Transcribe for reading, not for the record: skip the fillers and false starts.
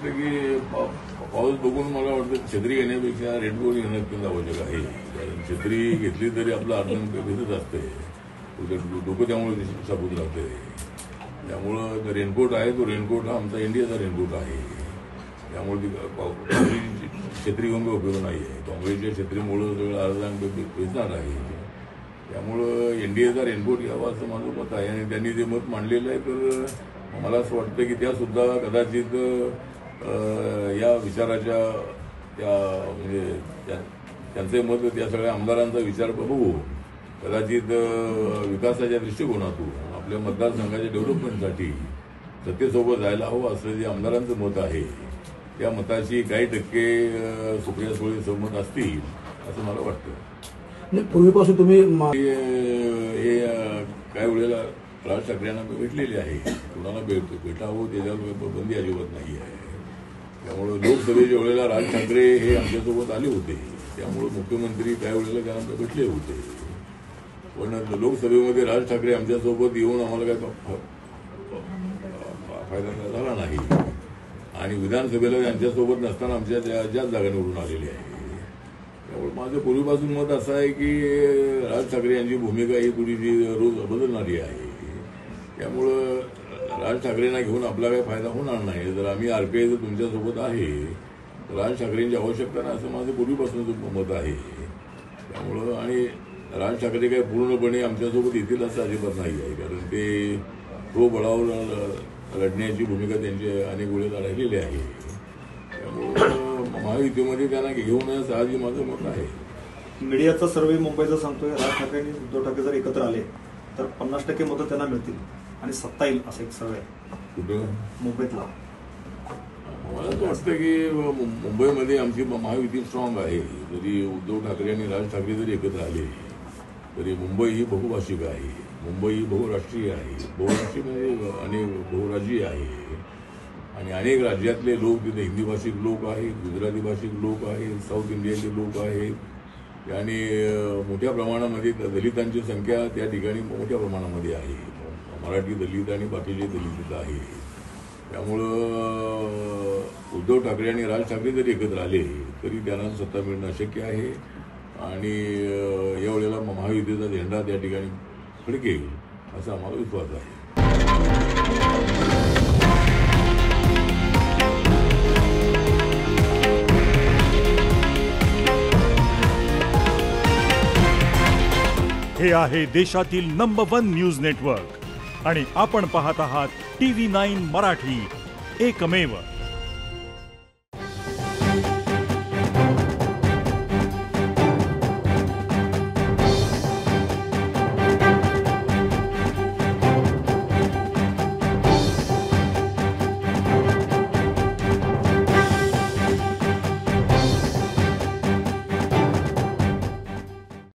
वाटतं की पाऊस बघून मला वाटतं छत्री घेण्यापेक्षा रेनकोट घेणं अत्यंत आवश्यक आहे. कारण छत्री घेतली तरी आपलं अर्धन भिजत असते, डोकं त्यामुळे साबूत राहते. त्यामुळं रेनकोट आहे तो रेनकोट हा आमचा इंडियाचा रेनकोट आहे. त्यामुळे छत्री घेऊन काही उपयोग नाही आहे. काँग्रेसच्या छत्रीमुळं सगळं अर्धन भिजणार आहे. त्यामुळं इंडियाचा रेनकोट घ्यावा असं माझं मत आहे. आणि त्यांनी जे मत मांडलेलं आहे तर मला असं वाटतं की त्यासुद्धा कदाचित या विचाराच्या त्या म्हणजे त्यांचे मत त्या सगळ्या आमदारांचा विचार बघू कदाचित विकासाच्या दृष्टिकोनातून आपल्या मतदारसंघाच्या डेव्हलपमेंटसाठी सत्तेसोबत जायला हवं असं जे आमदारांचं मत आहे त्या मताशी काही टक्के सुप्रिया सुळे सहमत असतील असं मला वाटतं. पूर्वीपासून तुम्ही हे काही वेळेला राज ठाकरेंना भेटलेले आहे. कुणाला भेटावं त्याच्यावर बंदी अजिबात नाही आहे. त्यामुळं लोकसभेच्या वेळेला राज ठाकरे हे आमच्यासोबत आले होते. त्यामुळं मुख्यमंत्री काही वेळेला त्यांना भेटले होते. पण लोकसभेमध्ये राज ठाकरे आमच्यासोबत येऊन आम्हाला काय फायदा झाला नाही. आणि विधानसभेला त्यांच्यासोबत नसताना आमच्या ज्याच जागा निवडून आलेली आहे. त्यामुळे माझं पूर्वीपासून मत असं आहे की राज ठाकरे यांची भूमिका ही थोडीशी रोज बदलणारी आहे. त्यामुळं राज ठाकरेंना घेऊन आपला काही फायदा होणार नाही. जर आम्ही आरपीआय जर तुमच्यासोबत आहे तर राज ठाकरेंची आवश्यकता नाही असं माझं पूर्वीपासूनच मत आहे. त्यामुळं आणि राज ठाकरे काही पूर्णपणे आमच्यासोबत येतील असं अजिबात नाही आहे. कारण ते बळावर लढण्याची भूमिका त्यांची अनेक वेळेला राहिलेली आहे. त्यामुळं महायुतीमध्ये त्यांना घेऊन साहजिक माझं मत आहे. मीडियाचा सर्व्हे मुंबईचा सांगतोय राज ठाकरे आणि उद्धव ठाकरे जर एकत्र आले तर 50% मतं त्यांना मिळतील आणि सत्ता येईल असं एक सर्वे कुठं मुंबईतला. मला असं वाटतं की मुंबईमध्ये आमची महायुती स्ट्रॉंग आहे. जरी उद्धव ठाकरे आणि राज ठाकरे जरी एकत्र आले तरी मुंबई ही बहुभाषिक आहे. मुंबई ही बहुराष्ट्रीय आहे. बहुराष्ट्रीय म्हणजे अनेक बहुराज्यीय आहे. आणि अनेक राज्यातले लोक तिथे हिंदी भाषिक लोक आहेत, गुजराती भाषिक लोक आहेत, साऊथ इंडियाचे लोक आहेत. आणि मोठ्या प्रमाणामध्ये दलितांची संख्या त्या ठिकाणी मोठ्या प्रमाणामध्ये आहे. मराठी दलित आणि बाकीचे दलित तिथं आहे. त्यामुळं उद्धव ठाकरे आणि राज ठाकरे जरी एकत्र आले तरी त्यांना सत्ता मिळणं अशक्य आहे. आणि यावेळेला महायुतीचा झेंडा त्या ठिकाणी फडकेल असा आम्हाला विश्वास आहे. हे आहे देशातील नंबर 1 न्यूज नेटवर्क आणि आपण पाहत आहात TV9 मराठी, एकमेव.